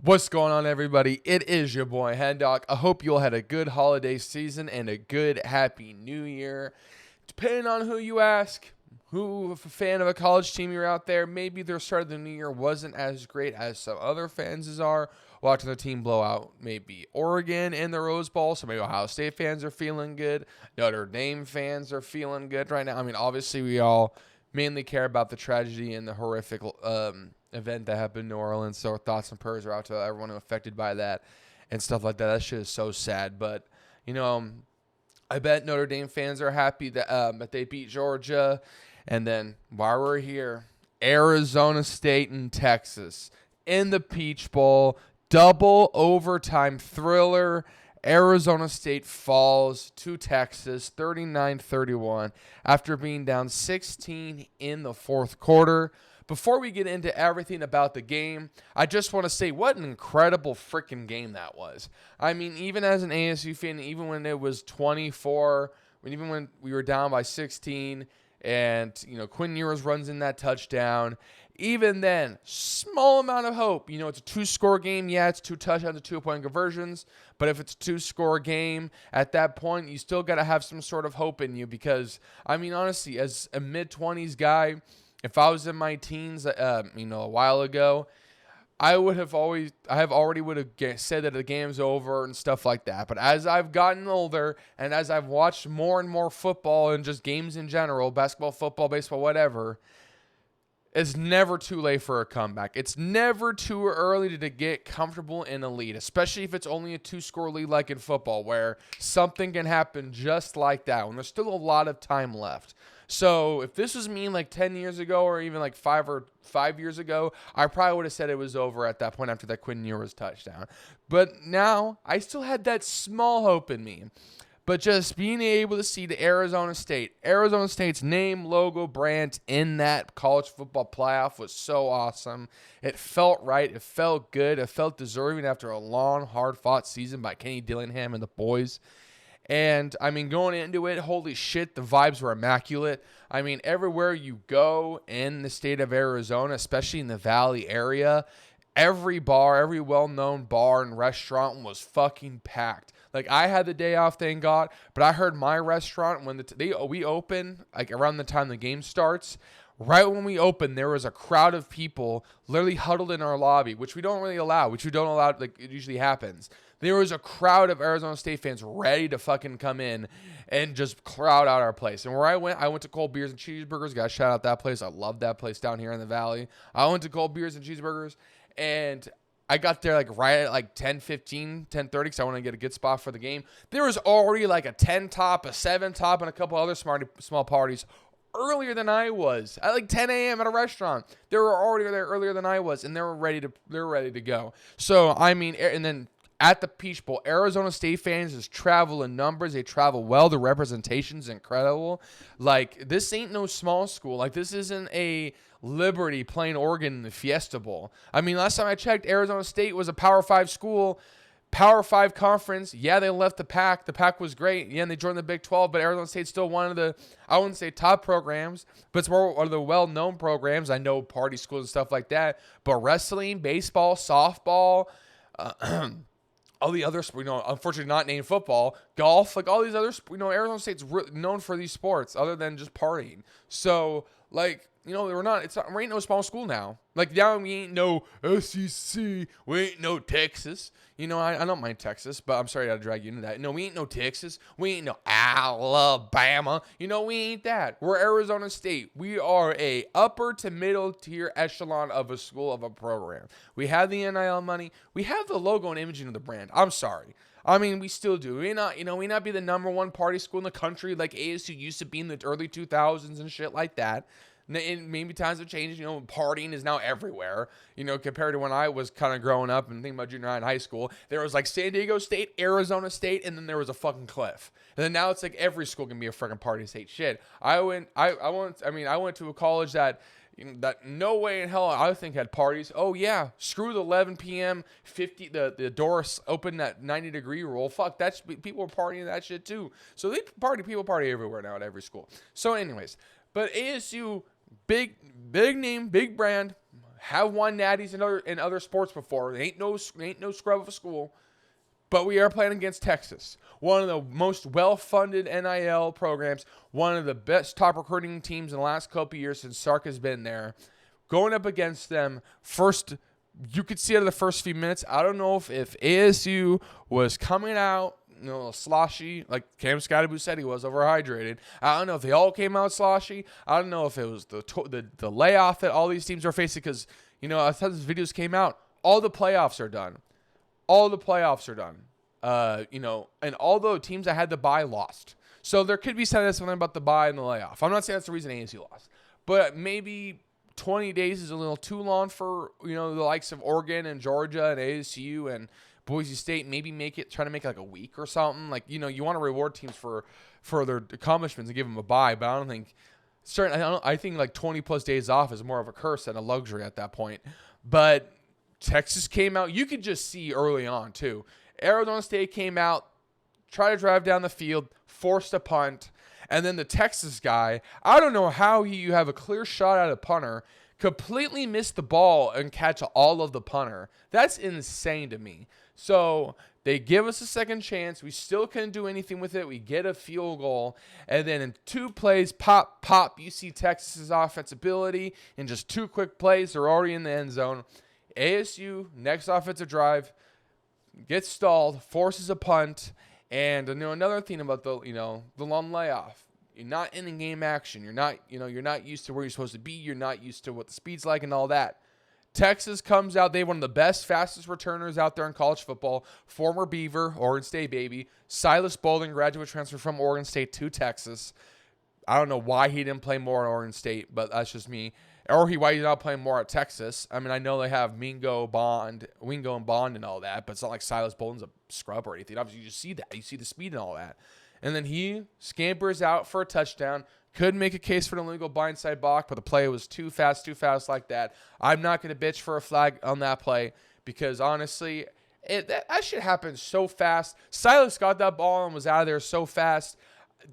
What's going on, everybody? It is your boy, Hen Dog. I hope you all had a good holiday season and a good happy new year. Depending on who you ask, who if a fan of a college team you're out there, maybe their start of the new year wasn't as great as some other fans are. Watching the team blow out maybe Oregon in the Rose Bowl, so maybe Ohio State fans are feeling good. Notre Dame fans are feeling good right now. I mean, obviously we all mainly care about the tragedy and the horrific event that happened in New Orleans. So our thoughts and prayers are out to everyone affected by that and stuff like that. That shit is so sad. But, I bet Notre Dame fans are happy that they beat Georgia. And then while we're here, Arizona State and Texas in the Peach Bowl, double overtime thriller. Arizona State falls to Texas 39-31 after being down 16 in the fourth quarter. Before we get into everything about the game, I just want to say what an incredible freaking game that was. I mean, even as an ASU fan, even when it was 24, even when we were down by 16, and Quinn Ewers runs in that touchdown, even then, small amount of hope. It's a two-score game. Yeah, it's 2 touchdowns to 2-point conversions. But if it's a 2-score game, at that point, you still got to have some sort of hope in you because, I mean, honestly, as a mid-20s guy, if I was in my teens, a while ago, I already would have said that the game's over and stuff like that. But as I've gotten older and as I've watched more and more football and just games in general, basketball, football, baseball, whatever, it's never too late for a comeback. It's never too early to get comfortable in a lead, especially if it's only a 2-score lead like in football where something can happen just like that when there's still a lot of time left. So if this was me like 10 years ago or even like 5 years ago, I probably would have said it was over at that point after that Quinn Ewers touchdown. But now I still had that small hope in me. But just being able to see the Arizona State's name, logo, brand in that college football playoff was so awesome. It felt right. It felt good. It felt deserving after a long, hard-fought season by Kenny Dillingham and the boys. And, I mean, going into it, holy shit, the vibes were immaculate. I mean, everywhere you go in the state of Arizona, especially in the Valley area, every bar, every well-known bar and restaurant was fucking packed. Like, I had the day off, thank God, but I heard my restaurant, when we open, like, around the time the game starts, right when we opened, there was a crowd of people literally huddled in our lobby, which we don't really allow, like, it usually happens. There was a crowd of Arizona State fans ready to fucking come in and just crowd out our place. And where I went to Cold Beers and Cheeseburgers. Got to shout out that place. I love that place down here in the Valley. I went to Cold Beers and Cheeseburgers, and I got there like right at like 10:15, 10:30 because I want to get a good spot for the game. There was already like a 10 top, a 7 top, and a couple other small parties earlier than I was. At like 10 a.m. at a restaurant. They were already there earlier than I was, and they were ready to go. So, I mean, and then at the Peach Bowl, Arizona State fans just travel in numbers. They travel well. The representation's incredible. Like, this ain't no small school. Like, this isn't a Liberty playing Oregon in the Fiesta Bowl. I mean, last time I checked, Arizona State was a Power 5 school, Power 5 conference. Yeah, they left the Pac. The Pac was great. Yeah, and they joined the Big 12, but Arizona State's still one of the, I wouldn't say top programs, but it's more one of the well-known programs. I know party schools and stuff like that, but wrestling, baseball, softball, all the other, unfortunately not named football, golf, like all these other, Arizona State's known for these sports other than just partying. So, like, we ain't no small school now. Like, now we ain't no SEC, we ain't no Texas. I don't mind Texas, but I'm sorry to drag you into that. No, we ain't no Texas. We ain't no Alabama. We ain't that. We're Arizona State. We are a upper to middle tier echelon of a school, of a program. We have the NIL money. We have the logo and imaging of the brand. I'm sorry. I mean, we still do. We not be the number one party school in the country like ASU used to be in the early 2000s and shit like that. And maybe times have changed. Partying is now everywhere. Compared to when I was kind of growing up and thinking about junior high and hint high school, there was like San Diego State, Arizona State, and then there was a fucking cliff. And then now it's like every school can be a freaking party state. Shit. I went to a college that no way in hell I think had parties. Oh yeah, screw the 11 p.m. 50 the doors open at 90-degree rule. Fuck, that's people were partying that shit too. So people party everywhere now at every school. So anyways, but ASU, big name, big brand, have won natties in other sports before. It ain't no scrub of a school. But we are playing against Texas, one of the most well-funded NIL programs, one of the best top recruiting teams in the last couple of years since Sark has been there. Going up against them, first, you could see out of the first few minutes, I don't know if ASU was coming out, sloshy, like Cam Scottable said he was, overhydrated. I don't know if they all came out sloshy. I don't know if it was the layoff that all these teams are facing because, I thought these videos came out. All the playoffs are done. All the playoffs are done. And all the teams that had the bye lost. So there could be something about the bye and the layoff. I'm not saying that's the reason ASU lost. But maybe 20 days is a little too long for, the likes of Oregon and Georgia and ASU and Boise State. Maybe try to make it like a week or something. Like, you want to reward teams for their accomplishments and give them a bye. But I don't think I think like 20 plus days off is more of a curse than a luxury at that point. But Texas came out. You could just see early on, too. Arizona State came out, tried to drive down the field, forced a punt. And then the Texas guy, I don't know how you have a clear shot at a punter, completely miss the ball and catch all of the punter. That's insane to me. So they give us a second chance. We still couldn't do anything with it. We get a field goal. And then in 2 plays, pop, you see Texas's offense ability. In just 2 quick plays, they're already in the end zone. ASU, next offensive drive, gets stalled, forces a punt, and another thing about the long layoff. You're not in game action. You're not used to where you're supposed to be. You're not used to what the speed's like and all that. Texas comes out. They have one of the best, fastest returners out there in college football. Former Beaver, Oregon State baby. Silas Bowling, graduate transfer from Oregon State to Texas. I don't know why he didn't play more at Oregon State, but that's just me. Or why he's not playing more at Texas. I mean, I know they have Wingo and Bond and all that, but it's not like Silas Bolden's a scrub or anything. Obviously, you just see that. You see the speed and all that. And then he scampers out for a touchdown. Could make a case for an illegal blindside block, but the play was too fast like that. I'm not going to bitch for a flag on that play because, honestly, that shit happened so fast. Silas got that ball and was out of there so fast.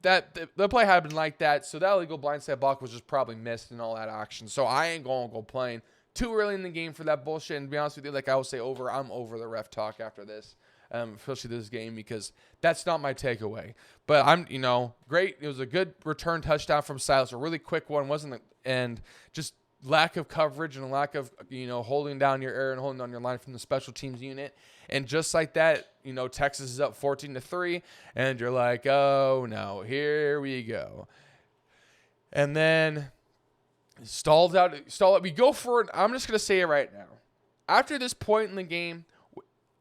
That the play had been like that, so that illegal blindside block was just probably missed in all that action. So I ain't going to go playing too early in the game for that bullshit. And to be honest with you, like I will say, I'm over the ref talk after this, especially this game, because that's not my takeaway. But I'm, great. It was a good return touchdown from Silas, a really quick one, wasn't it? And just lack of coverage and lack of, holding down your air and holding down your line from the special teams unit. And just like that, Texas is up 14-3, and you're like, oh no, here we go. And then stalled out. We go for it. I'm just gonna say it right now. After this point in the game,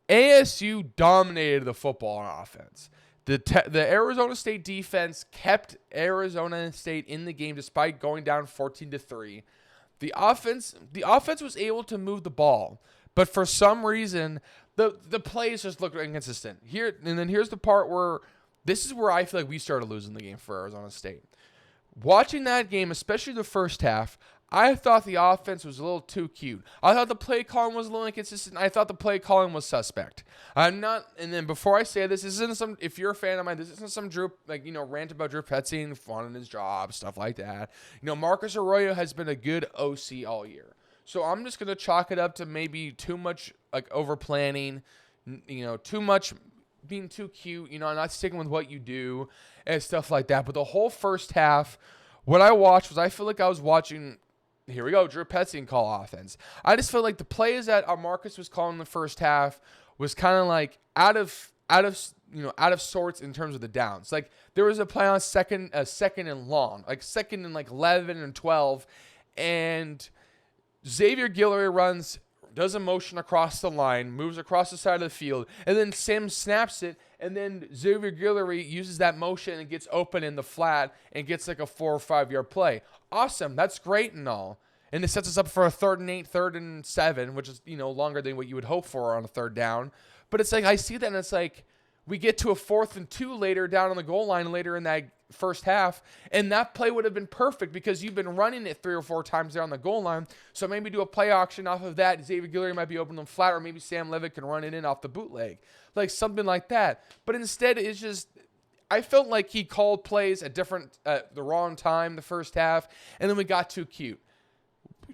ASU dominated the football on offense. The Arizona State defense kept Arizona State in the game despite going down 14-3. The offense was able to move the ball, but for some reason, the plays just looked inconsistent. Here's the part where this is where I feel like we started losing the game for Arizona State. Watching that game, especially the first half, I thought the offense was a little too cute. I thought the play calling was a little inconsistent. I thought the play calling was suspect. And then before I say this isn't some, if you're a fan of mine, this isn't some Drew, rant about Drew Petzing and fun in his job, stuff like that. Marcus Arroyo has been a good OC all year. So I'm just going to chalk it up to maybe too much over planning, too much being too cute, not sticking with what you do and stuff like that. But the whole first half, what I watched was I feel like I was watching, here we go, Drew Petzing call offense. I just felt like the plays that Marcus was calling in the first half was kind of like out of sorts in terms of the downs. Like there was a play on second and long, like second and 11 and 12, and Xavier Guillory does a motion across the line, moves across the side of the field, and then Sam snaps it, and then Xavier Guillory uses that motion and gets open in the flat and gets like a 4 or 5 yard play. Awesome. That's great and all. And it sets us up for a 3rd and 8, 3rd and 7, which is, longer than what you would hope for on a 3rd down. But it's like, I see that and it's like, we get to a 4th and 2 later down on the goal line later in that first half, and that play would have been perfect because you've been running it 3 or 4 times there on the goal line. So maybe do a play auction off of that. Xavier Guillory might be open them flat, or maybe Sam Levitt can run it in off the bootleg, like something like that. But instead, it's just, I felt like he called plays at the wrong time the first half, and then we got too cute.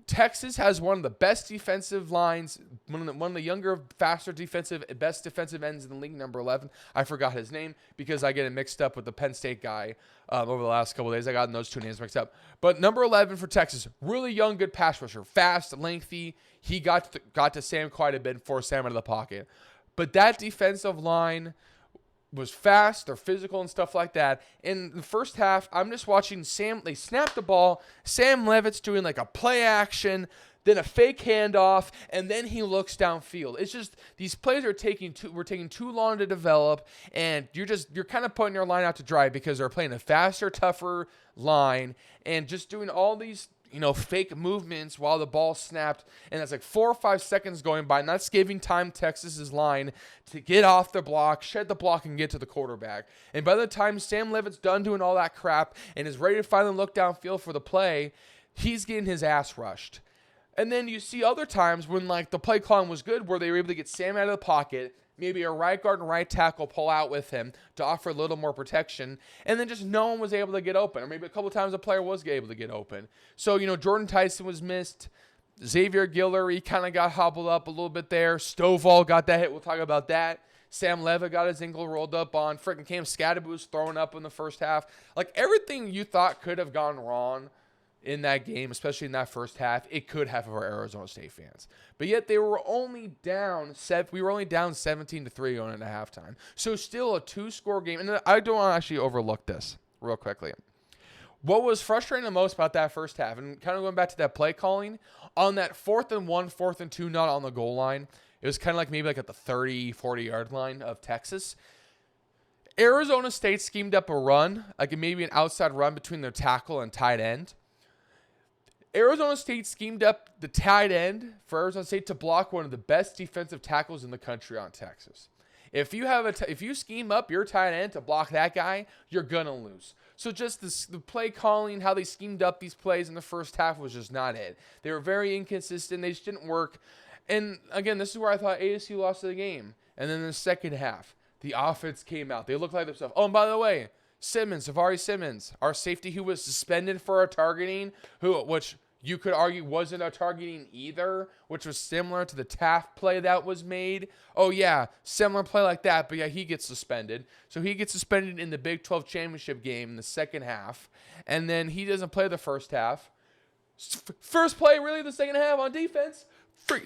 Texas has one of the best defensive lines, one of the younger, faster best defensive ends in the league, number 11. I forgot his name because I get it mixed up with the Penn State guy over the last couple of days. I got those two names mixed up. But number 11 for Texas, really young, good pass rusher, fast, lengthy. He got to Sam quite a bit and forced Sam out of the pocket. But that defensive line was fast, they're physical and stuff like that. In the first half, I'm just watching Sam, they snap the ball, Sam Levitt's doing like a play action, then a fake handoff, and then he looks downfield. It's just, these plays were taking too long to develop, and you're kind of putting your line out to dry because they're playing a faster, tougher line, and just doing all these fake movements while the ball snapped, and that's like 4 or 5 seconds going by, and that's giving time Texas's line to get off the block, shed the block, and get to the quarterback. And by the time Sam Levitt's done doing all that crap and is ready to finally look downfield for the play, he's getting his ass rushed. And then you see other times when like the play calling was good, where they were able to get Sam out of the pocket, maybe a right guard and right tackle pull out with him to offer a little more protection, and then just no one was able to get open. Or maybe a couple times a player was able to get open. So, Jordan Tyson was missed. Xavier Guillory kind of got hobbled up a little bit there. Stovall got that hit. We'll talk about that. Sam Levitt got his ankle rolled up on. Freaking Cam Scadaboo was thrown up in the first half. Like, everything you thought could have gone wrong in that game, especially in that first half, it could have for Arizona State fans. But yet we were only down 17-3 going into halftime. So still a 2-score game. And I don't want to actually overlook this real quickly. What was frustrating the most about that first half, and kind of going back to that play calling, on that 4th and 1, 4th and 2, not on the goal line, it was kind of like maybe like at the 30, 40-yard line of Texas. Arizona State schemed up a run, like maybe an outside run between their tackle and tight end. Arizona State schemed up the tight end for Arizona State to block one of the best defensive tackles in the country on Texas. If you scheme up your tight end to block that guy, you're gonna lose. So just the play calling, how they schemed up these plays in the first half was just not it. They were very inconsistent. They just didn't work. And again, this is where I thought ASU lost the game. And then in the second half, the offense came out. They looked like themselves. Oh, and by the way, Savari Simmons, our safety who was suspended for a targeting, which you could argue wasn't a targeting either, which was similar to the Taft play that was made. Oh, yeah, similar play like that, but yeah, he gets suspended. So he gets suspended in the Big 12 championship game in the second half, and then he doesn't play the first half. First play, really, the second half on defense.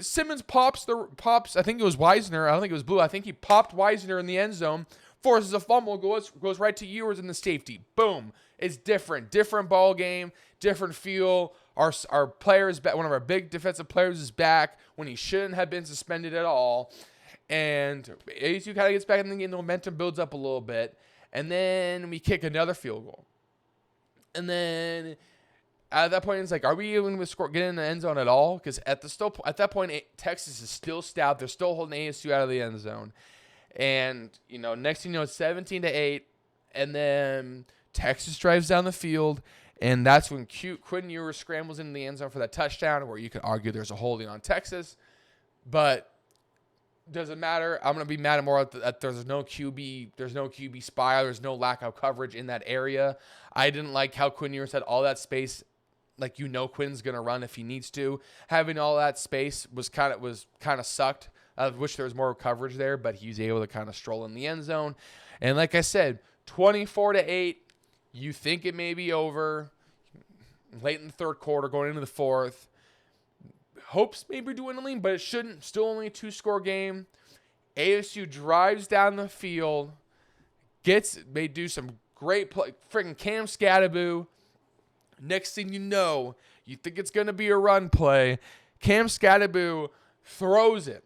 Simmons pops, I think it was Wisner. I don't think it was Blue. I think he popped Wisner in the end zone, forces a fumble, goes right to Ewers in the safety. Boom. It's different ball game, different feel. Our player is back. One of our big defensive players is back when he shouldn't have been suspended at all. And ASU kind of gets back in the game. The momentum builds up a little bit. And then we kick another field goal. And then at that point, it's like, are we even going to get in the end zone at all? Because at that point, Texas is still stout. They're still holding ASU out of the end zone. And, next thing you know, it's 17-8. And then Texas drives down the field. And that's when Quinn Ewers scrambles into the end zone for that touchdown, where you could argue there's a holding on Texas. But doesn't matter. I'm going to be mad at more that there's no QB spy. There's no lack of coverage in that area. I didn't like how Quinn Ewers had all that space. Like, Quinn's going to run if he needs to. Having all that space was kind of sucked. I wish there was more coverage there, but he was able to kind of stroll in the end zone. And like I said, 24-8. You think it may be over. Late in the third quarter, going into the fourth. Hopes may be dwindling, but it shouldn't. Still only a 2-score game. ASU drives down the field. They do some great play. Freaking Cam Scadaboo. Next thing you know, you think it's going to be a run play. Cam Scadaboo throws it.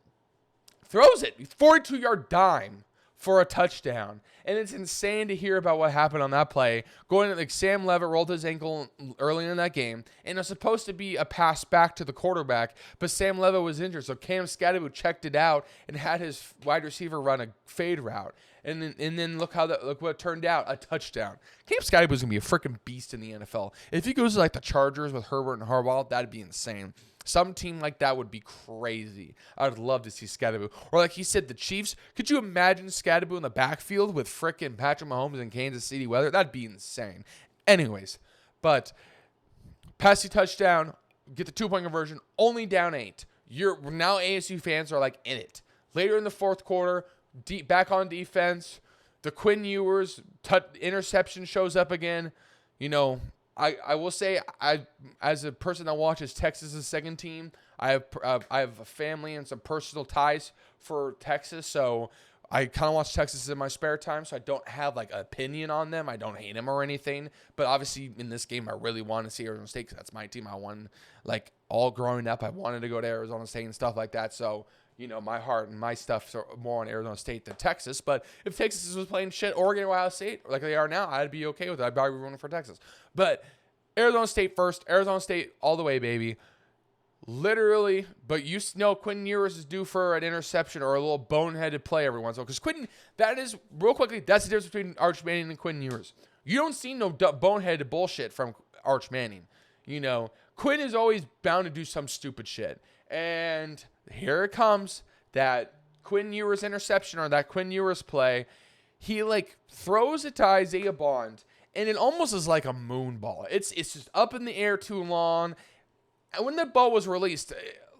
42-yard dime for a touchdown. And it's insane to hear about what happened on that play. Sam Levitt rolled his ankle early in that game, and it was supposed to be a pass back to the quarterback, but Sam Levitt was injured, so Cam Scadaboo checked it out and had his wide receiver run a fade route. And then look what it turned out, a touchdown. Cam Scadaboo is going to be a freaking beast in the NFL. If he goes to like the Chargers with Herbert and Harbaugh, that'd be insane. Some team like that would be crazy. I would love to see Scadaboo. Or like he said, the Chiefs. Could you imagine Scadaboo in the backfield with frickin' Patrick Mahomes in Kansas City weather? That'd be insane. Anyways, but passing touchdown, get the 2-point conversion, only down 8. Now ASU fans are like in it. Later in the fourth quarter, back on defense, the Quinn Ewers interception shows up again. I will say, as a person that watches Texas' second team, I have a family and some personal ties for Texas, so I kind of watch Texas in my spare time, so I don't have like an opinion on them. I don't hate them or anything, but obviously in this game, I really want to see Arizona State because that's my team. I won, like, all growing up. I wanted to go to Arizona State and stuff like that, so my heart and my stuff are more on Arizona State than Texas. But if Texas was playing shit Oregon or Ohio State like they are now, I'd be okay with it. I'd probably be rooting for Texas. But Arizona State first. Arizona State all the way, baby. Literally, but Quinn Ewers is due for an interception or a little boneheaded play every once in a while. Because Quinn, real quickly, that's the difference between Arch Manning and Quinn Ewers. You don't see no boneheaded bullshit from Arch Manning. Quinn is always bound to do some stupid shit. And here it comes, that Quinn Ewers interception or that Quinn Ewers play. He throws it to Isaiah Bond, and it almost is like a moon ball. It's just up in the air too long. And when the ball was released,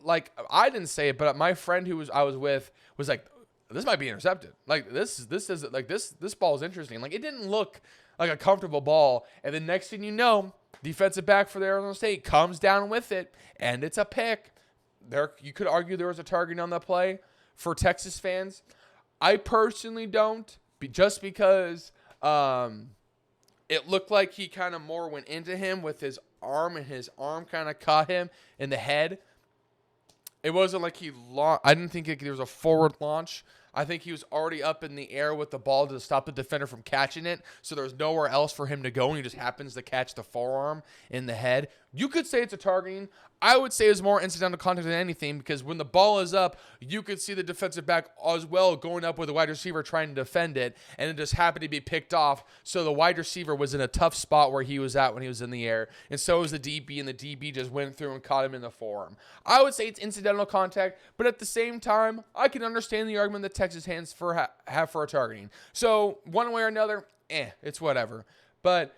I didn't say it, but my friend I was with was like, "This might be intercepted. This ball is interesting. It didn't look like a comfortable ball." And the next thing you know, defensive back for the Arizona State comes down with it, and it's a pick. You could argue there was a targeting on that play for Texas fans. I personally don't, just because it looked like he kind of more went into him with his arm, and his arm kind of caught him in the head. It wasn't like I didn't think there was a forward launch. I think he was already up in the air with the ball to stop the defender from catching it, so there's nowhere else for him to go, and he just happens to catch the forearm in the head. You could say it's a targeting. I would say it's more incidental contact than anything, because when the ball is up, you could see the defensive back as well going up with the wide receiver trying to defend it, and it just happened to be picked off, so the wide receiver was in a tough spot where he was at when he was in the air, and so was the DB, and the DB just went through and caught him in the forearm. I would say it's incidental contact, but at the same time, I can understand the argument that Texas hands have for a targeting. So one way or another, it's whatever. But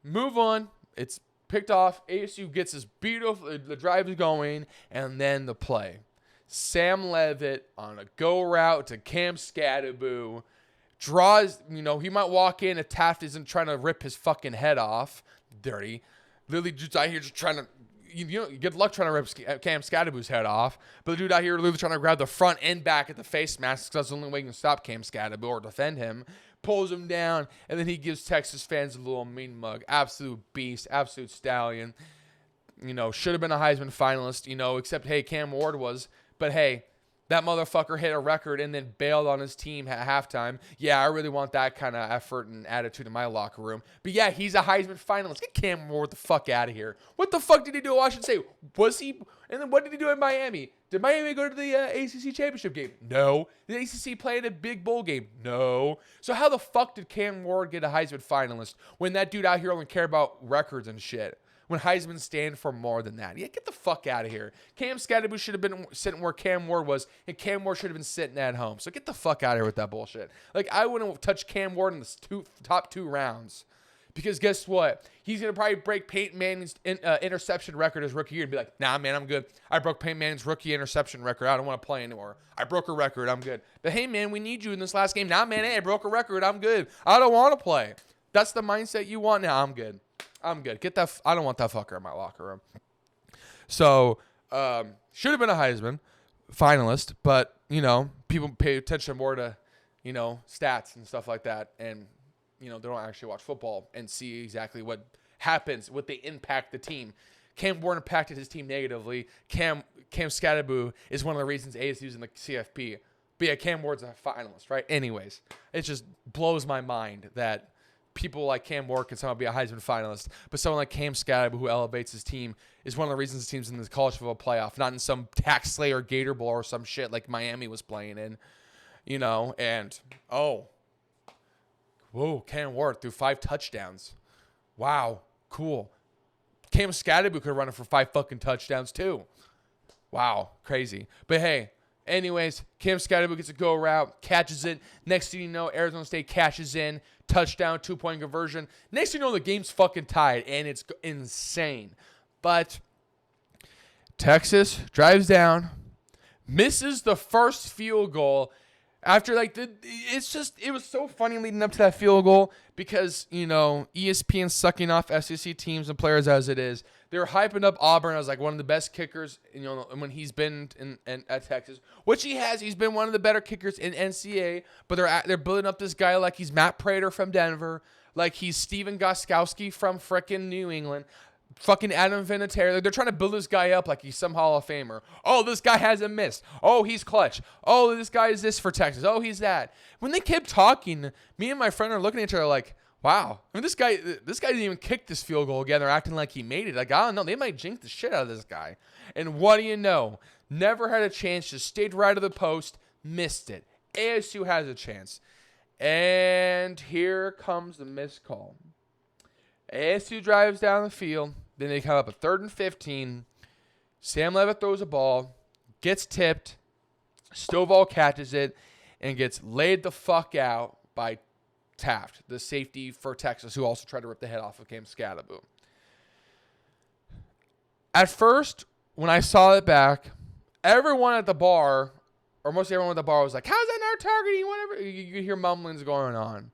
move on. It's picked off. ASU gets this beautiful, the drive is going, and then the play. Sam Levitt on a go route to Cam Scadaboo draws, he might walk in if Taft isn't trying to rip his fucking head off. Dirty. Literally just out here just trying to, good luck trying to rip Cam Scadaboo's head off. But the dude out here literally trying to grab the front and back at the face mask, because that's the only way you can stop Cam Scadaboo or defend him. Pulls him down, and then he gives Texas fans a little mean mug. Absolute beast, absolute stallion. Should have been a Heisman finalist, except, hey, Cam Ward was. But, hey, that motherfucker hit a record and then bailed on his team at halftime. Yeah, I really want that kind of effort and attitude in my locker room. But, yeah, he's a Heisman finalist. Get Cam Ward the fuck out of here. What the fuck did he do at Washington State? Was he? And then what did he do in Miami? Did Miami go to the ACC championship game? No. Did ACC play in a big bowl game? No. So how the fuck did Cam Ward get a Heisman finalist when that dude out here only cared about records and shit? When Heisman stand for more than that. Yeah, get the fuck out of here. Cam Scadaboo should have been sitting where Cam Ward was, and Cam Ward should have been sitting at home. So get the fuck out of here with that bullshit. I wouldn't touch Cam Ward in the top 2 rounds. Because guess what? He's going to probably break Peyton Manning's interception record his rookie year and be like, nah, man, I'm good. I broke Peyton Manning's rookie interception record. I don't want to play anymore. I broke a record. I'm good. But, hey, man, we need you in this last game. Nah, man, hey, I broke a record. I'm good. I don't want to play. That's the mindset you want? Nah, I'm good. I'm good. Get that. I don't want that fucker in my locker room. So, should have been a Heisman finalist, but, people pay attention more to, stats and stuff like that. And, they don't actually watch football and see exactly what happens, what they impact the team. Cam Ward impacted his team negatively. Cam Scadaboo is one of the reasons ASU's in the CFP. But yeah, Cam Ward's a finalist, right? Anyways, it just blows my mind that people like Cam Ward can somehow be a Heisman finalist, but someone like Cam Scadaboo, who elevates his team, is one of the reasons his team's in the college football playoff, not in some tax slayer Gator Bowl or some shit like Miami was playing in, and, whoa, Cam Ward threw 5 touchdowns. Wow, cool. Cam Scadaboo could have run it for 5 fucking touchdowns too. Wow, crazy. But hey, anyways, Cam Scadaboo gets a go route, catches it. Next thing you know, Arizona State cashes in, touchdown, 2-point conversion. Next thing you know, the game's fucking tied, and it's insane. But Texas drives down, misses the first field goal. After it was so funny leading up to that field goal because ESPN sucking off SEC teams and players as it is. They were hyping up Auburn as like one of the best kickers, when he's been at Texas, which he has. He's been one of the better kickers in NCAA. But they're building up this guy like he's Matt Prater from Denver, like he's Steven Gostkowski from frickin' New England. Fucking Adam Vinatieri. They're trying to build this guy up like he's some Hall of Famer. Oh, this guy hasn't missed. Oh, he's clutch. Oh, this guy is this for Texas. Oh, he's that. When they kept talking, me and my friend are looking at each other like, wow. I mean, this guy didn't even kick this field goal again. They're acting like he made it. Like, I don't know. They might jinx the shit out of this guy. And what do you know? Never had a chance. Just stayed right of the post. Missed it. ASU has a chance. And here comes the missed call. ASU drives down the field. Then they come up a 3rd and 15. Sam Levitt throws a ball, gets tipped. Stovall catches it and gets laid the fuck out by Taft, the safety for Texas, who also tried to rip the head off of Cam Scadaboo. At first, when I saw it back, everyone at the bar, or most everyone at the bar, was like, how's that not targeting? Whatever. You hear mumblings going on.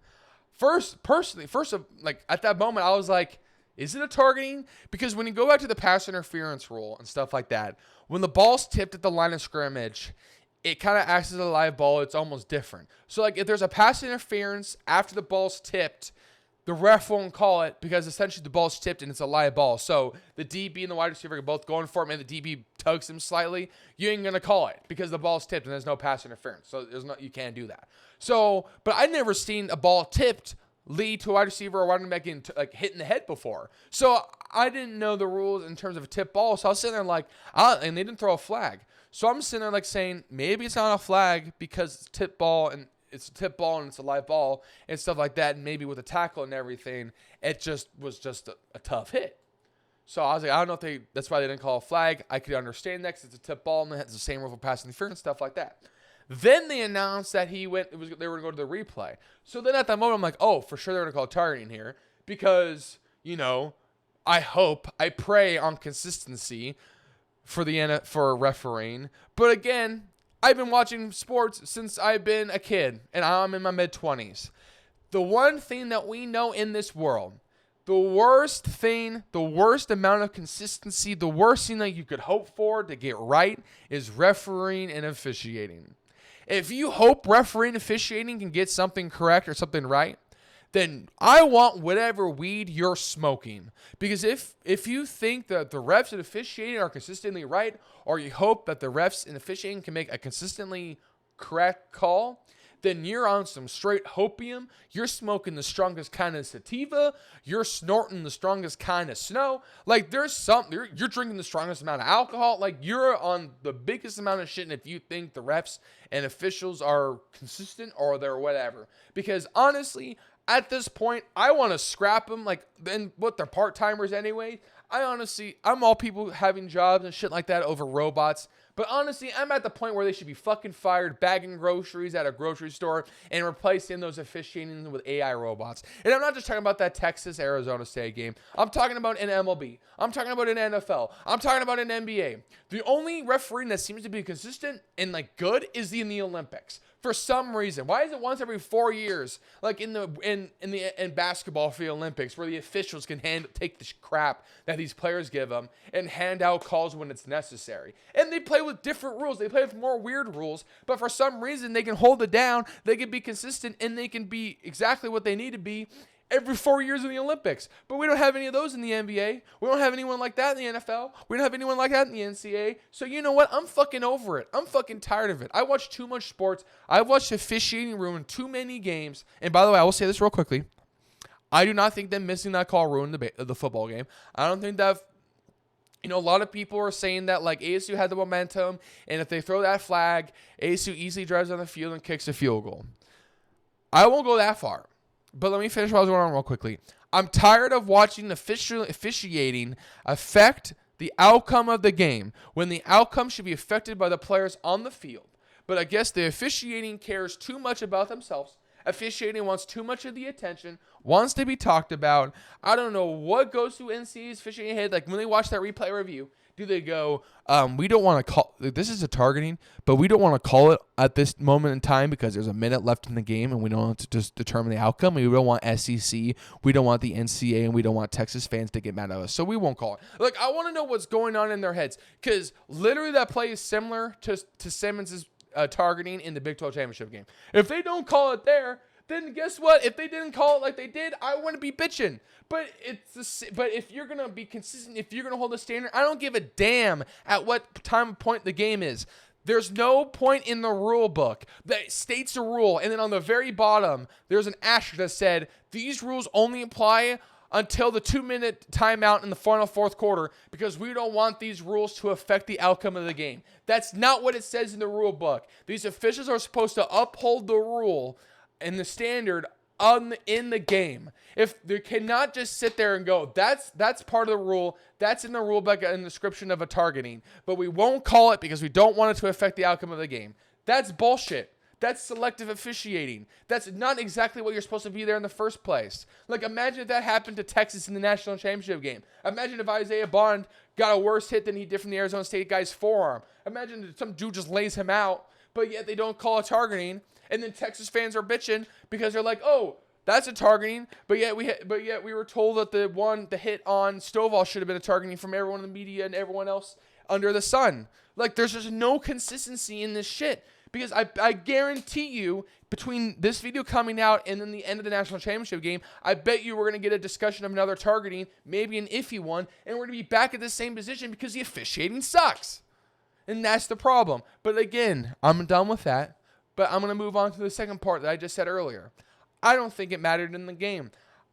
At that moment, I was like, is it a targeting? Because when you go back to the pass interference rule and stuff like that, when the ball's tipped at the line of scrimmage, it kind of acts as a live ball. It's almost different. So, like, if there's a pass interference after the ball's tipped, the ref won't call it because essentially the ball's tipped and it's a live ball. So the DB and the wide receiver are both going for it. Maybe the DB tugs him slightly. You ain't going to call it because the ball's tipped and there's no pass interference. So you can't do that. So, but I've never seen a ball tipped lead to a wide receiver or wide back in hitting the head before. So I didn't know the rules in terms of a tip ball. So I was sitting there like, and they didn't throw a flag. So I'm sitting there like saying, maybe it's not a flag because it's a tip ball and it's a live ball and stuff like that. And maybe with a tackle and everything, it just was just a tough hit. So I was like, I don't know if that's why they didn't call a flag. I could understand that because it's a tip ball and it's the same rule for pass interference and stuff like that. Then they announced that they were going to go to the replay. So then at that moment, I'm like, oh, for sure they're going to call targeting here because, I pray on consistency for refereeing. But again, I've been watching sports since I've been a kid, and I'm in my mid-20s. The one thing that we know in this world, the worst amount of consistency, the worst thing that you could hope for to get right is refereeing and officiating. If you hope refereeing and officiating can get something correct or something right, then I want whatever weed you're smoking. Because if you think that the refs and officiating are consistently right, or you hope that the refs and officiating can make a consistently correct call, then you're on some straight hopium. You're smoking the strongest kind of sativa. You're snorting the strongest kind of snow. Like, there's something. You're drinking the strongest amount of alcohol. Like, you're on the biggest amount of shit. And if you think the refs and officials are consistent or they're whatever. Because, honestly, at this point, I want to scrap them. Like, then what, they're part-timers anyway. I'm all people having jobs and shit like that over robots. But honestly, I'm at the point where they should be fucking fired, bagging groceries at a grocery store and replacing those officiating with AI robots. And I'm not just talking about that Texas-Arizona State game. I'm talking about an MLB. I'm talking about an NFL. I'm talking about an NBA. The only refereeing that seems to be consistent and good is in the Olympics. For some reason. Why is it once every 4 years, like in basketball for the Olympics, where the officials can take the crap that these players give them and hand out calls when it's necessary? And they play with different rules. They play with more weird rules, but for some reason they can hold it down, they can be consistent, and they can be exactly what they need to be every 4 years in the Olympics. But we don't have any of those in the NBA. We don't have anyone like that in the NFL. We don't have anyone like that in the NCAA. So you know what? I'm fucking over it. I'm fucking tired of it. I watch too much sports. I've watched officiating ruin too many games. And by the way, I will say this real quickly. I do not think them missing that call ruined the football game. I don't think that... a lot of people are saying that ASU had the momentum, and if they throw that flag, ASU easily drives on the field and kicks a field goal. I won't go that far. But let me finish what I was going on real quickly. I'm tired of watching officiating affect the outcome of the game when the outcome should be affected by the players on the field. But I guess the officiating cares too much about themselves. Officiating wants too much of the attention, wants to be talked about. I don't know what goes through NC's officiating head. When they watch that replay review, Do they go, we don't want to call, this is a targeting, but we don't want to call it at this moment in time because there's a minute left in the game and we don't want to just determine the outcome. We don't want SEC, we don't want the NCAA, and we don't want Texas fans to get mad at us. So we won't call it. Like, I want to know what's going on in their heads because literally that play is similar to Simmons' targeting in the Big 12 championship game. If they don't call it there, then guess what? If they didn't call it like they did, I wouldn't be bitching. But if you're gonna be consistent, if you're gonna hold a standard, I don't give a damn at what time point the game is. There's no point in the rule book that states a rule, and then on the very bottom, there's an asterisk that said these rules only apply until the 2-minute timeout in the final fourth quarter because we don't want these rules to affect the outcome of the game. That's not what it says in the rule book. These officials are supposed to uphold the rule and the standard in the game. If they cannot just sit there and go, that's part of the rule, that's in the rule book in the description of a targeting, but we won't call it because we don't want it to affect the outcome of the game. That's bullshit. That's selective officiating. That's not exactly what you're supposed to be there in the first place. Like, imagine if that happened to Texas in the national championship game. Imagine if Isaiah Bond got a worse hit than he did from the Arizona State guy's forearm. Imagine if some dude just lays him out, but yet they don't call it targeting. And then Texas fans are bitching because they're like, "Oh, that's a targeting," but yet we were told that the hit on Stovall should have been a targeting from everyone in the media and everyone else under the sun. Like, there's just no consistency in this shit because I guarantee you between this video coming out and then the end of the national championship game, I bet you we're gonna get a discussion of another targeting, maybe an iffy one, and we're gonna be back at the same position because the officiating sucks, and that's the problem. But again, I'm done with that. But I'm going to move on to the second part that I just said earlier. I don't think it mattered in the game.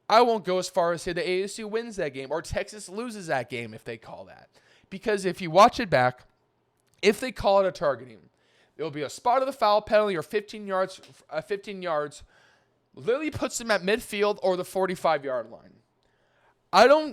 I won't go as far as say the ASU wins that game or Texas loses that game if they call that. Because if you watch it back, if they call it a targeting, it'll be a spot of the foul penalty or 15 yards, literally puts them at midfield or the 45-yard line.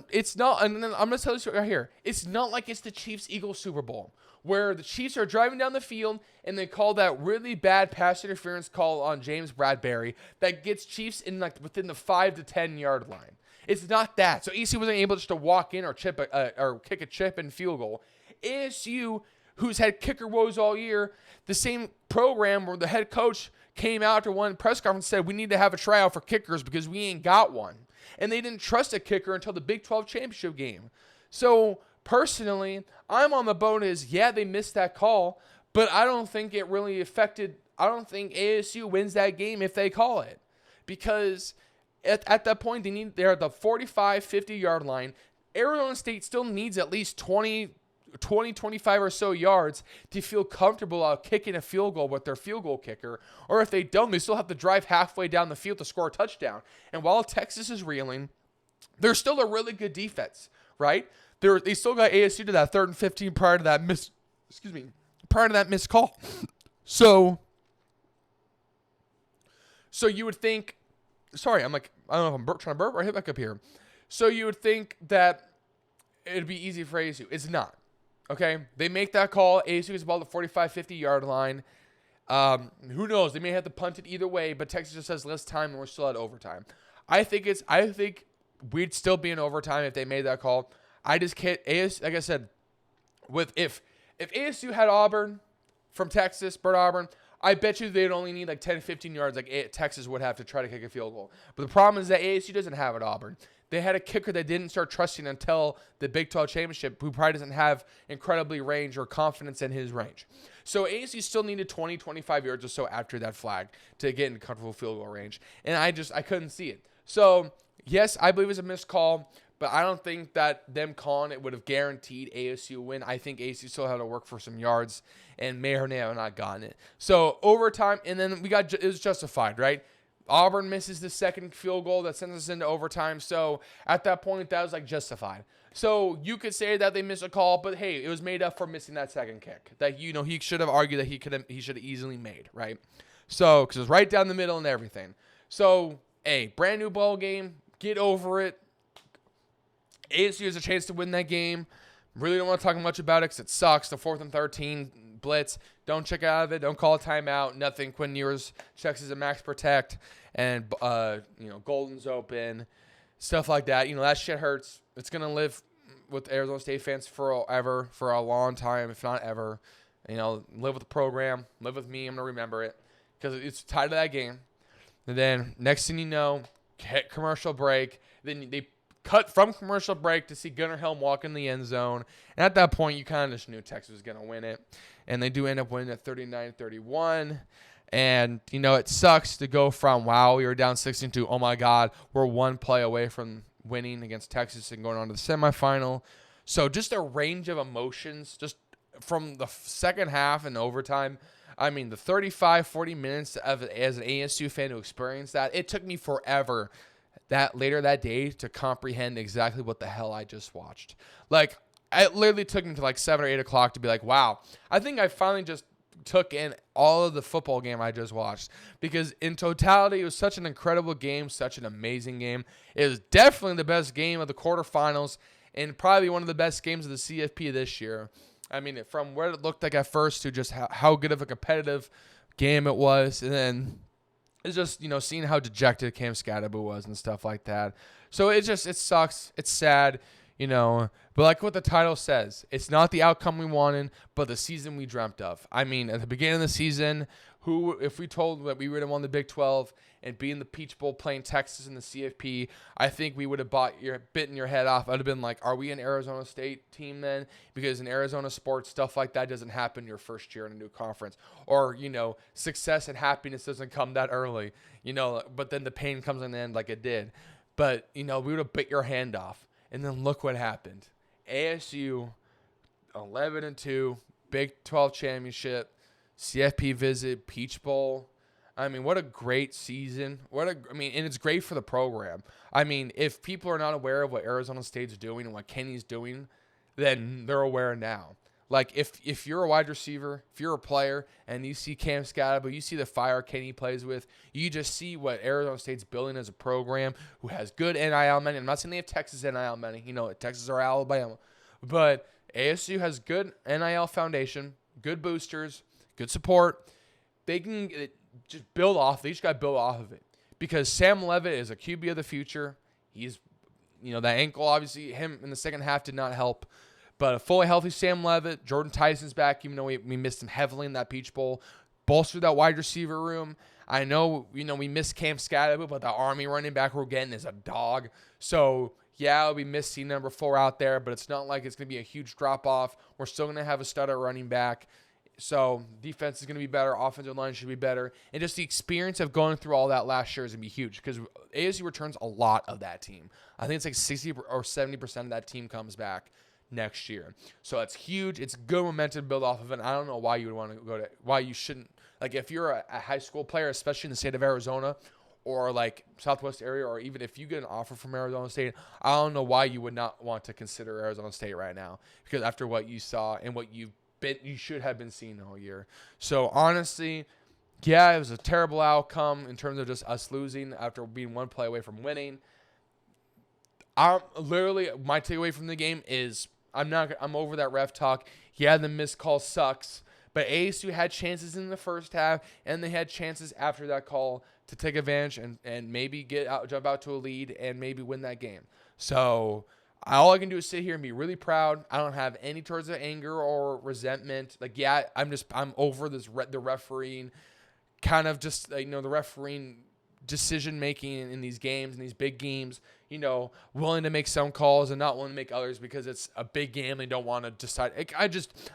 It's not, and then I'm going to tell you right here, it's not like it's the Chiefs-Eagles Super Bowl, where the Chiefs are driving down the field and they call that really bad pass interference call on James Bradbury that gets Chiefs in like within the 5 to 10 yard line. It's not that. So ECU wasn't able just to walk in or kick a chip and field goal. ASU, who's had kicker woes all year, the same program where the head coach came out after one press conference and said we need to have a tryout for kickers because we ain't got one. And they didn't trust a kicker until the Big 12 championship game. So personally, I'm on the boat as, yeah, they missed that call, but I don't think it really affected, I don't think ASU wins that game if they call it. Because at that point, they're at the 45, 50-yard line. Arizona State still needs at least 20, 25 or so yards to feel comfortable out kicking a field goal with their field goal kicker. Or if they don't, they still have to drive halfway down the field to score a touchdown. And while Texas is reeling, they're still a really good defense, right? They still got ASU to that 3rd and 15 prior to that missed call. So you would think, sorry, I'm like, I don't know if I'm trying to burp or hit back up here. So you would think that it'd be easy for ASU. It's not. Okay? They make that call. ASU is about the 45, 50-yard line. Who knows? They may have to punt it either way, but Texas just has less time and we're still at overtime. I think we'd still be in overtime if they made that call. I just can't. Like I said, if ASU had Auburn from Texas, Bert Auburn, I bet you they'd only need like 10, 15 yards like Texas would have to try to kick a field goal. But the problem is that ASU doesn't have it, Auburn. They had a kicker that didn't start trusting until the Big 12 championship, who probably doesn't have incredibly range or confidence in his range. So ASU still needed 20, 25 yards or so after that flag to get in comfortable field goal range. And I couldn't see it. So, yes, I believe it was a missed call. But I don't think that them calling it would have guaranteed ASU a win. I think ASU still had to work for some yards and may or may have not gotten it. So overtime, and then it was justified, right? Auburn misses the second field goal that sends us into overtime. So at that point, that was like justified. So you could say that they missed a call, but hey, it was made up for missing that second kick that he should have argued that he should have easily made, right? So because it was right down the middle and everything. So hey, brand new ball game, get over it. ASU has a chance to win that game. Really don't want to talk much about it because it sucks. The 4th and 13 blitz. Don't check out of it. Don't call a timeout. Nothing. Quinn Ewers checks as a max protect. And, Golden's open. Stuff like that. That shit hurts. It's going to live with Arizona State fans forever, for a long time, if not ever. Live with the program, live with me. I'm gonna remember it because it's tied to that game. And then next thing you know, hit commercial break. Then they cut from commercial break to see Gunnar Helm walk in the end zone. And at that point, you kind of just knew Texas was going to win it. And they do end up winning at 39-31. And, it sucks to go from, wow, we were down 16 to, oh, my God, we're one play away from winning against Texas and going on to the semifinal. So just a range of emotions just from the second half and overtime. I mean, the 35, 40 minutes as an ASU fan to experience that, it took me forever later that day to comprehend exactly what the hell I just watched. Like, it literally took me to like 7 or 8 o'clock to be like, wow, I think I finally just took in all of the football game I just watched. Because in totality, it was such an incredible game, such an amazing game. It was definitely the best game of the quarterfinals and probably one of the best games of the CFP this year. I mean, from what it looked like at first to just how good of a competitive game it was. And then it's just, seeing how dejected Cam Scadaboo was and stuff like that. So it sucks. It's sad, But like what the title says, it's not the outcome we wanted, but the season we dreamt of. I mean, at the beginning of the season, if we told that we would have won the Big 12 and be in the Peach Bowl playing Texas in the CFP, I think we would have bitten your head off. I'd have been like, are we an Arizona State team then? Because in Arizona sports, stuff like that doesn't happen your first year in a new conference. Or, success and happiness doesn't come that early, but then the pain comes in the end like it did. But, we would have bit your hand off. And then look what happened. ASU, 11-2, Big 12 championship, CFP visit, Peach Bowl. I mean, what a great season. And it's great for the program. I mean, if people are not aware of what Arizona State's doing and what Kenny's doing, then they're aware now. Like, if you're a wide receiver, if you're a player, and you see Cam Scadaboo, you see the fire Kenny plays with, you just see what Arizona State's building as a program who has good NIL money. I'm not saying they have Texas NIL money, Texas or Alabama. But ASU has good NIL foundation, good boosters, good support. They can just build off. They just got to build off of it. Because Sam Levitt is a QB of the future. He's, that ankle, obviously, him in the second half did not help. But a fully healthy Sam Levitt, Jordan Tyson's back, even though we missed him heavily in that Peach Bowl. Bolster that wide receiver room. I know, we missed Cam Scadaboo, but the Army running back we're getting is a dog. So, yeah, we missed seed number 4 out there, but it's not like it's going to be a huge drop-off. We're still going to have a stud at running back. So, defense is going to be better. Offensive line should be better. And just the experience of going through all that last year is going to be huge because ASU returns a lot of that team. I think it's like 60 or 70% of that team comes back next year. So it's huge. It's good momentum to build off of it. I don't know why you would want to why you shouldn't. Like if you're a high school player, especially in the state of Arizona or like Southwest area, or even if you get an offer from Arizona State, I don't know why you would not want to consider Arizona State right now. Because after what you saw and what you should have been seeing all year. So honestly, yeah, it was a terrible outcome in terms of just us losing after being one play away from winning. My takeaway from the game is I'm over that ref talk. Yeah, the missed call sucks, but ASU had chances in the first half, and they had chances after that call to take advantage and maybe jump out to a lead and maybe win that game. So all I can do is sit here and be really proud. I don't have any towards of anger or resentment. Like, yeah, I'm over this the refereeing, kind of just the refereeing decision making in these games, in these big games, willing to make some calls and not willing to make others because it's a big game. They don't want to decide.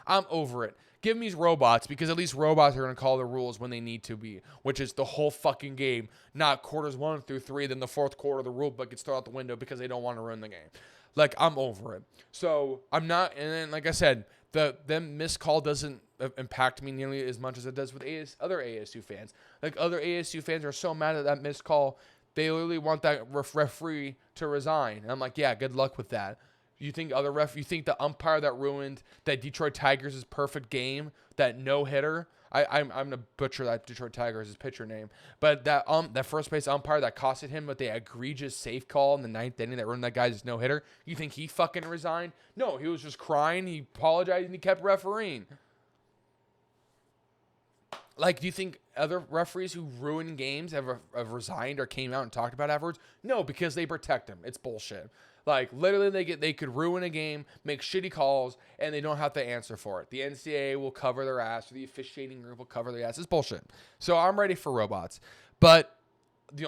I'm over it. Give me these robots because at least robots are going to call the rules when they need to be, which is the whole fucking game, not quarters 1 through 3. Then the fourth quarter, the rule book gets thrown out the window because they don't want to ruin the game. Like, I'm over it. So I'm not. And then, like I said, them missed call doesn't impact me nearly as much as it does with other ASU fans. Like, other ASU fans are so mad at that missed call, they literally want that referee to resign. And I'm like, yeah, good luck with that. You think you think the umpire that ruined that Detroit Tigers' perfect game, that no-hitter, I'm going to butcher that Detroit Tigers' pitcher name, but that first base umpire that costed him with the egregious safe call in the 9th inning that ruined that guy's no-hitter, you think he fucking resigned? No, he was just crying, he apologized, and he kept refereeing. Like, do you think other referees who ruin games have resigned or came out and talked about afterwards? No, because they protect them. It's bullshit. Like, literally, they could ruin a game, make shitty calls, and they don't have to answer for it. The NCAA will cover their ass, or the officiating group will cover their ass. It's bullshit. So I'm ready for robots. But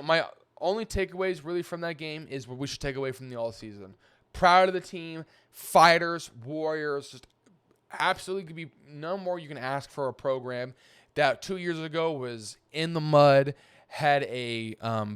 my only takeaways really from that game is what we should take away from the all season. Proud of the team, fighters, warriors, just absolutely could be no more you can ask for a program that 2 years ago was in the mud, had a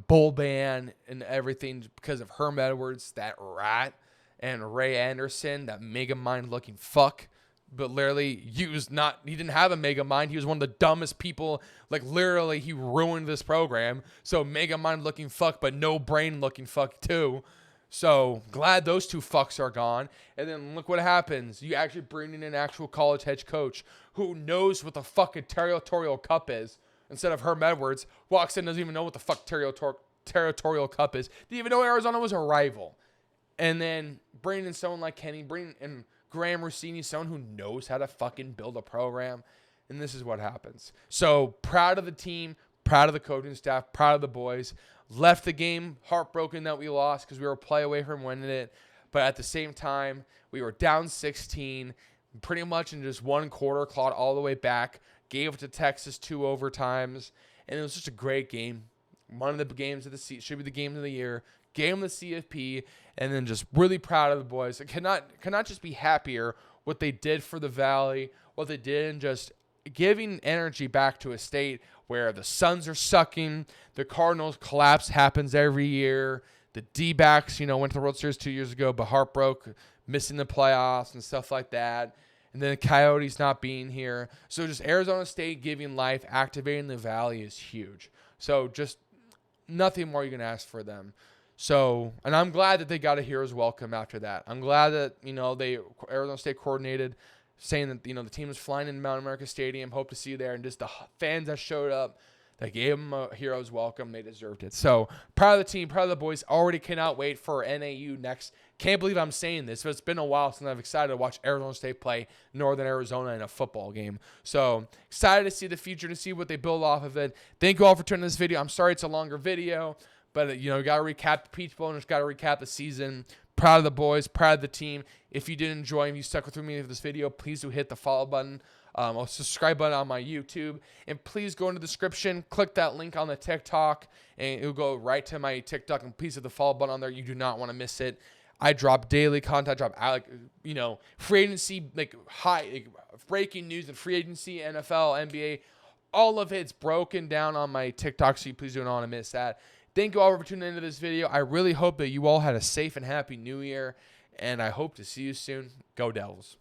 bowl ban and everything because of Herm Edwards, that rat, and Ray Anderson, that mega mind looking fuck. But literally, he didn't have a mega mind. He was one of the dumbest people. Like, literally, he ruined this program. So, mega mind looking fuck, but no brain looking fuck too. So, glad those two fucks are gone. And then look what happens. You actually bring in an actual college head coach who knows what the fucking territorial cup is. Instead of Herm Edwards, walks in, doesn't even know what the fuck territorial cup is. Didn't even know Arizona was a rival. And then bringing in someone like Kenny, bringing in Graham Rossini, someone who knows how to fucking build a program. And this is what happens. So, proud of the team, proud of the coaching staff, proud of the boys. Left the game heartbroken that we lost because we were a play away from winning it. But at the same time, we were down 16, pretty much in just one quarter, clawed all the way back, gave it to Texas 2 overtimes, and it was just a great game. One of the games of the season, should be the game of the year. Game of the CFP, and then just really proud of the boys. I cannot just be happier what they did for the Valley, what they did in just giving energy back to a state where the Suns are sucking, the Cardinals collapse happens every year, the D-backs, went to the World Series 2 years ago, but heartbroke, missing the playoffs and stuff like that, and then the Coyotes not being here. So just Arizona State giving life, activating the Valley is huge. So just nothing more you can ask for them. So, and I'm glad that they got a hero's welcome after that. I'm glad that, Arizona State coordinated, saying that, the team is flying in Mount America Stadium, hope to see you there, and just the fans that showed up, that gave them a hero's welcome, they deserved it. So, proud of the team, proud of the boys, already cannot wait for NAU next. Can't believe I'm saying this, but it's been a while since I've excited to watch Arizona State play Northern Arizona in a football game. So, excited to see the future, to see what they build off of it. Thank you all for tuning this video. I'm sorry it's a longer video, but, got to recap the Peach Bowl and just got to recap the season. Proud of the boys, proud of the team. If you did enjoy, if you stuck with me for this video, please do hit the follow button, or subscribe button on my YouTube. And please go in the description, click that link on the TikTok, and it'll go right to my TikTok. And please hit the follow button on there. You do not want to miss it. I drop daily content. I drop, free agency, breaking news and free agency, NFL, NBA. All of it's broken down on my TikTok, so you please do not want to miss that. Thank you all for tuning into this video. I really hope that you all had a safe and happy new year, and I hope to see you soon. Go Devils.